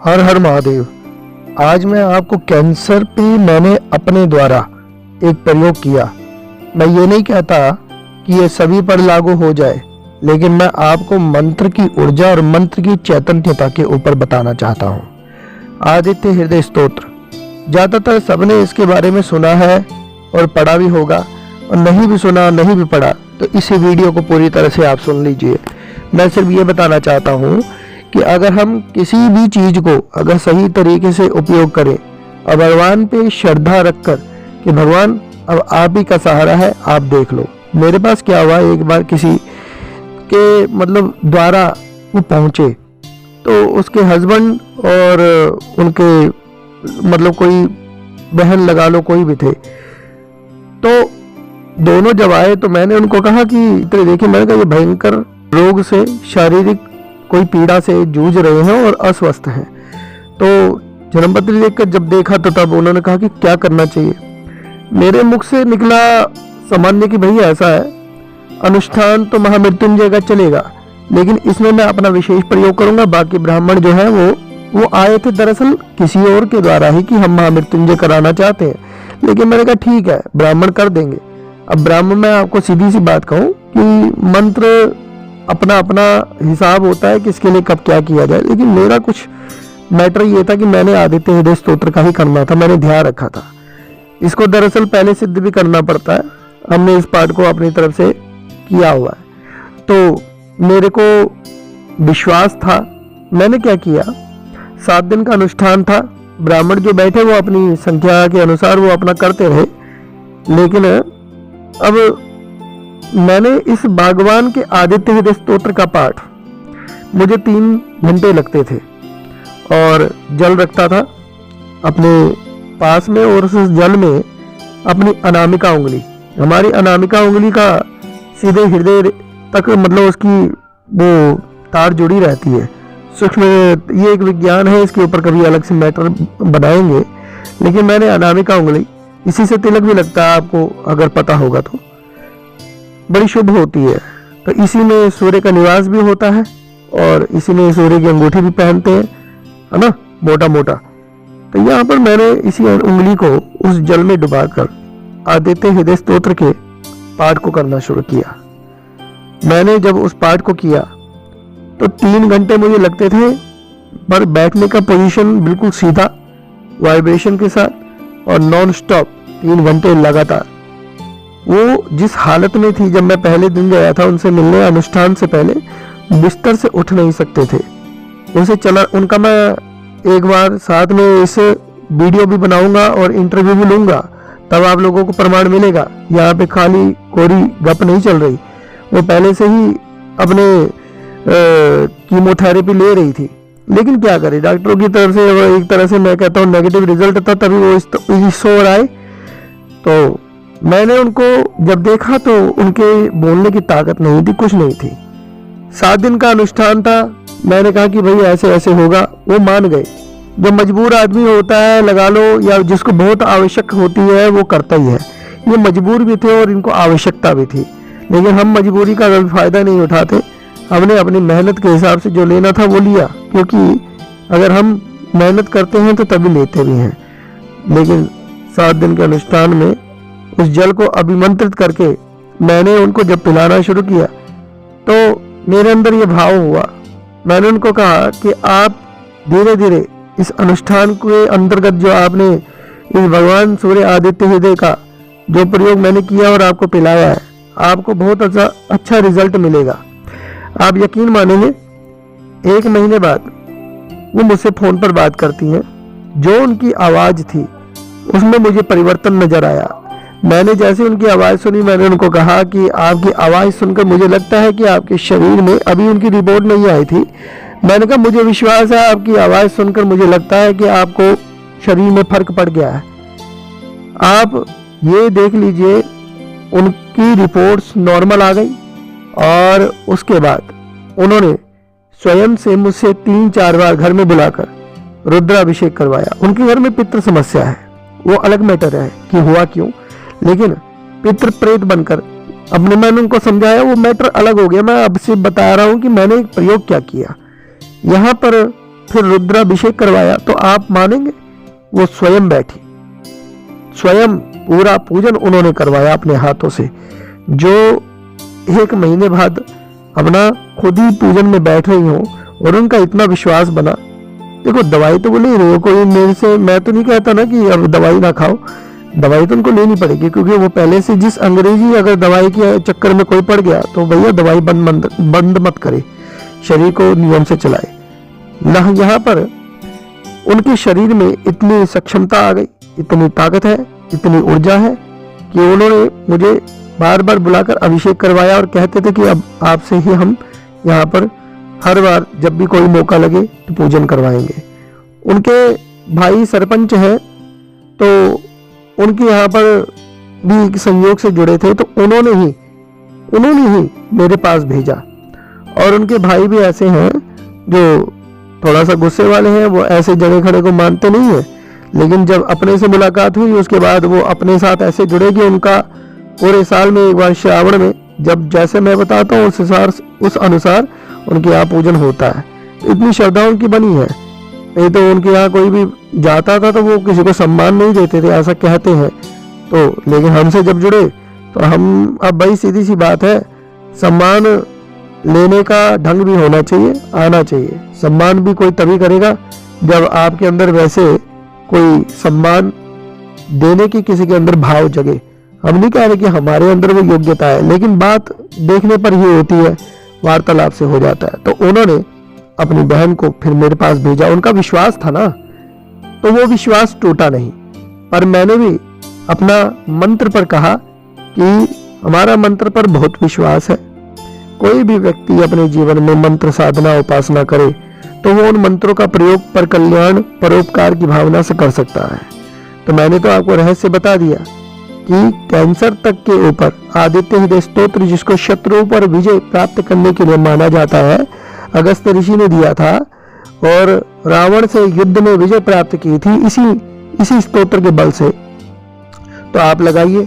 हर हर महादेव। आज मैं आपको कैंसर पे मैंने अपने द्वारा एक प्रयोग किया। मैं ये नहीं कहता कि ये सभी पर लागू हो जाए, लेकिन मैं आपको मंत्र की ऊर्जा और मंत्र की चैतन्यता के ऊपर बताना चाहता हूँ। आदित्य हृदय स्तोत्र, ज़्यादातर सबने इसके बारे में सुना है और पढ़ा भी होगा, और नहीं भी सुना नहीं भी पढ़ा तो इसी वीडियो को पूरी तरह से आप सुन लीजिए। मैं सिर्फ ये बताना चाहता हूँ कि अगर हम किसी भी चीज़ को अगर सही तरीके से उपयोग करें और भगवान पे श्रद्धा रखकर कि भगवान अब आप ही का सहारा है, आप देख लो। मेरे पास क्या हुआ, एक बार किसी के द्वारा वो पहुँचे तो उसके हस्बैंड और उनके कोई बहन लगा लो कोई भी थे, तो दोनों जब आए तो मैंने उनको कहा कि इतने देखिए, मैंने कहा ये भयंकर रोग से शारीरिक कोई पीड़ा से जूझ रहे हैं और अस्वस्थ हैं। तो जन्मपत्री देखकर जब देखा तो तब उन्होंने कहा कि क्या करना चाहिए। मेरे मुख से निकला सामान्य कि भैया ऐसा है, अनुष्ठान तो महामृत्युंजय का चलेगा, लेकिन इसमें मैं अपना विशेष प्रयोग करूंगा। बाकी ब्राह्मण जो है वो आए थे दरअसल किसी और के द्वारा ही कि हम महामृत्युंजय कराना चाहते हैं, लेकिन मैंने कहा ठीक है ब्राह्मण कर देंगे। अब ब्राह्मण में आपको सीधी सी बात कहूँ कि मंत्र अपना अपना हिसाब होता है कि इसके लिए कब क्या किया जाए, लेकिन मेरा कुछ मैटर ये था कि मैंने आदित्य हृदय स्तोत्र का ही करना था। मैंने ध्यान रखा था, इसको दरअसल पहले सिद्ध भी करना पड़ता है। हमने इस पाठ को अपनी तरफ से किया हुआ है, तो मेरे को विश्वास था। मैंने क्या किया, 7 दिन का अनुष्ठान था। ब्राह्मण जो बैठे वो अपनी संख्या के अनुसार वो अपना करते रहे, लेकिन अब मैंने इस भगवान के आदित्य हृदय स्तोत्र का पाठ मुझे 3 घंटे लगते थे, और जल रखता था अपने पास में, और उस जल में अपनी अनामिका उंगली, हमारी अनामिका उंगली का सीधे हृदय तक उसकी वो तार जुड़ी रहती है। सूक्ष्म ये एक विज्ञान है, इसके ऊपर कभी अलग से मैटर बनाएंगे, लेकिन मैंने अनामिका उंगली, इसी से तिलक भी लगता है आपको अगर पता होगा तो, बड़ी शुभ होती है। तो इसी में सूर्य का निवास भी होता है और इसी में सूर्य की अंगूठी भी पहनते हैं, है ना, मोटा मोटा। तो यहाँ पर मैंने इसी उंगली को उस जल में डुबाकर आदित्य हृदय स्तोत्र के पाठ को करना शुरू किया। मैंने जब उस पाठ को किया तो 3 घंटे मुझे लगते थे, पर बैठने का पोजीशन बिल्कुल सीधा, वाइब्रेशन के साथ और नॉन स्टॉप 3 घंटे लगातार। वो जिस हालत में थी, जब मैं पहले दिन गया था उनसे मिलने अनुष्ठान से पहले, बिस्तर से उठ नहीं सकते थे। उनका मैं एक बार साथ में इस वीडियो भी बनाऊंगा और इंटरव्यू भी लूंगा, तब आप लोगों को प्रमाण मिलेगा। यहाँ पे खाली कोरी गप नहीं चल रही, वो पहले से ही अपने कीमोथेरेपी ले रही थी, लेकिन क्या करे, डॉक्टरों की तरफ से एक तरह से मैं कहता हूँ नेगेटिव रिजल्ट था, तभी वो इस ओर आए। तो मैंने उनको जब देखा तो उनके बोलने की ताकत नहीं थी, कुछ नहीं थी। 7 दिन का अनुष्ठान था। मैंने कहा कि भाई ऐसे ऐसे होगा, वो मान गए। जो मजबूर आदमी होता है लगा लो, या जिसको बहुत आवश्यक होती है वो करता ही है। ये मजबूर भी थे और इनको आवश्यकता भी थी, लेकिन हम मजबूरी का कभी फायदा नहीं उठाते। हमने अपनी मेहनत के हिसाब से जो लेना था वो लिया, क्योंकि अगर हम मेहनत करते हैं तो तभी लेते भी हैं। लेकिन 7 दिन के अनुष्ठान में उस जल को अभिमंत्रित करके मैंने उनको जब पिलाना शुरू किया तो मेरे अंदर ये भाव हुआ। मैंने उनको कहा कि आप धीरे धीरे इस अनुष्ठान के अंतर्गत जो आपने इस भगवान सूर्य आदित्य हृदय का जो प्रयोग मैंने किया और आपको पिलाया है, आपको बहुत अच्छा रिजल्ट मिलेगा। आप यकीन मानेंगे, 1 महीने बाद वो मुझसे फोन पर बात करती हैं। जो उनकी आवाज़ थी उसमें मुझे परिवर्तन नजर आया। मैंने जैसे उनकी आवाज़ सुनी, मैंने उनको कहा कि आपकी आवाज़ सुनकर मुझे लगता है कि आपके शरीर में, अभी उनकी रिपोर्ट नहीं आई थी, मैंने कहा मुझे विश्वास है आपकी आवाज़ सुनकर मुझे लगता है कि आपको शरीर में फर्क पड़ गया है। आप ये देख लीजिए, उनकी रिपोर्ट्स नॉर्मल आ गई, और उसके बाद उन्होंने स्वयं से मुझसे 3-4 बार घर में बुलाकर रुद्राभिषेक करवाया। उनके घर में पितृ समस्या है, वो अलग मैटर है कि हुआ क्यों, लेकिन पितृ प्रेत बनकर अपने मैंने उनको समझाया, वो मैटर अलग हो गया। मैं अब से बता रहा हूँ कि मैंने एक प्रयोग क्या किया। यहाँ पर फिर रुद्राभिषेक करवाया, तो आप मानेंगे वो स्वयं बैठी, स्वयं पूरा पूजन उन्होंने करवाया अपने हाथों से। जो 1 महीने बाद अपना खुद ही पूजन में बैठ रही हो और उनका इतना विश्वास बना। देखो दवाई तो वो ले रहे हो, कोई मेरे से, मैं तो नहीं कहता ना कि अब दवाई ना खाओ, दवाई तो उनको लेनी पड़ेगी, क्योंकि वो पहले से जिस अंग्रेजी अगर दवाई के चक्कर में कोई पड़ गया तो भैया दवाई बंद मत करे, शरीर को नियम से चलाए। यहाँ पर उनके शरीर में इतनी सक्षमता आ गई, इतनी ताकत है, इतनी ऊर्जा है कि उन्होंने मुझे बार बार बुलाकर अभिषेक करवाया और कहते थे कि अब आपसे ही हम यहाँ पर हर बार जब भी कोई मौका लगे तो पूजन करवाएंगे। उनके भाई सरपंच हैं, तो उनके यहाँ पर भी संयोग से जुड़े थे, तो उन्होंने ही मेरे पास भेजा। और उनके भाई भी ऐसे हैं जो थोड़ा सा गुस्से वाले हैं, वो ऐसे जड़े खड़े को मानते नहीं है, लेकिन जब अपने से मुलाकात हुई उसके बाद वो अपने साथ ऐसे जुड़े कि उनका पूरे साल में एक बार श्रावण में जब जैसे मैं बताता हूँ उस अनुसार उनके यहाँ पूजन होता है। इतनी श्रद्धा उनकी बनी है। नहीं तो उनके यहाँ कोई भी जाता था तो वो किसी को सम्मान नहीं देते थे, ऐसा कहते हैं। तो लेकिन हमसे जब जुड़े तो हम, अब भाई सीधी सी बात है, सम्मान लेने का ढंग भी होना चाहिए, आना चाहिए। सम्मान भी कोई तभी करेगा जब आपके अंदर वैसे कोई सम्मान देने की किसी के अंदर भाव जगे। हम नहीं कह रहे कि हमारे अंदर वो योग्यता है, लेकिन बात देखने पर ही होती है, वार्तालाप से हो जाता है। तो उन्होंने अपनी बहन को फिर मेरे पास भेजा, उनका विश्वास था ना, तो वो विश्वास टूटा नहीं। पर मैंने भी अपना मंत्र पर कहा कि हमारा मंत्र पर बहुत विश्वास है। कोई भी व्यक्ति अपने जीवन में मंत्र साधना उपासना करे तो वो उन मंत्रों का प्रयोग पर कल्याण परोपकार की भावना से कर सकता है। तो मैंने तो आपको रहस्य बता दिया कि कैंसर तक के ऊपर आदित्य हृदय स्तोत्र, जिसको शत्रुओं पर विजय प्राप्त करने के लिए माना जाता है, अगस्त्य ऋषि ने दिया था और रावण से युद्ध में विजय प्राप्त की थी इसी स्तोत्र के बल से। तो आप लगाइए,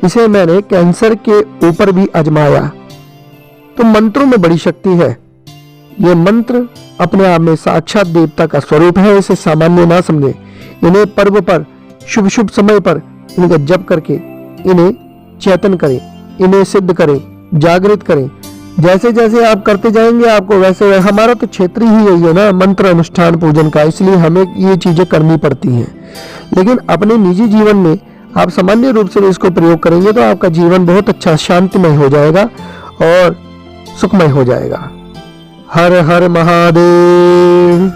इसे मैंने कैंसर के ऊपर भी आजमाया। तो मंत्रों में बड़ी शक्ति है। ये मंत्र अपने आप में साक्षात देवता का स्वरूप है, इसे सामान्य ना समझे। इन्हें पर्व पर, शुभ शुभ समय पर इनका जप करके इन्हें चेतन करें, इन्हें सिद्ध करें, जागृत करें। जैसे जैसे आप करते जाएंगे आपको वैसे, हमारा तो क्षेत्र ही यही है ना, मंत्र अनुष्ठान पूजन का, इसलिए हमें ये चीजें करनी पड़ती हैं। लेकिन अपने निजी जीवन में आप सामान्य रूप से इसको प्रयोग करेंगे तो आपका जीवन बहुत अच्छा शांतिमय हो जाएगा और सुखमय हो जाएगा। हर हर महादेव।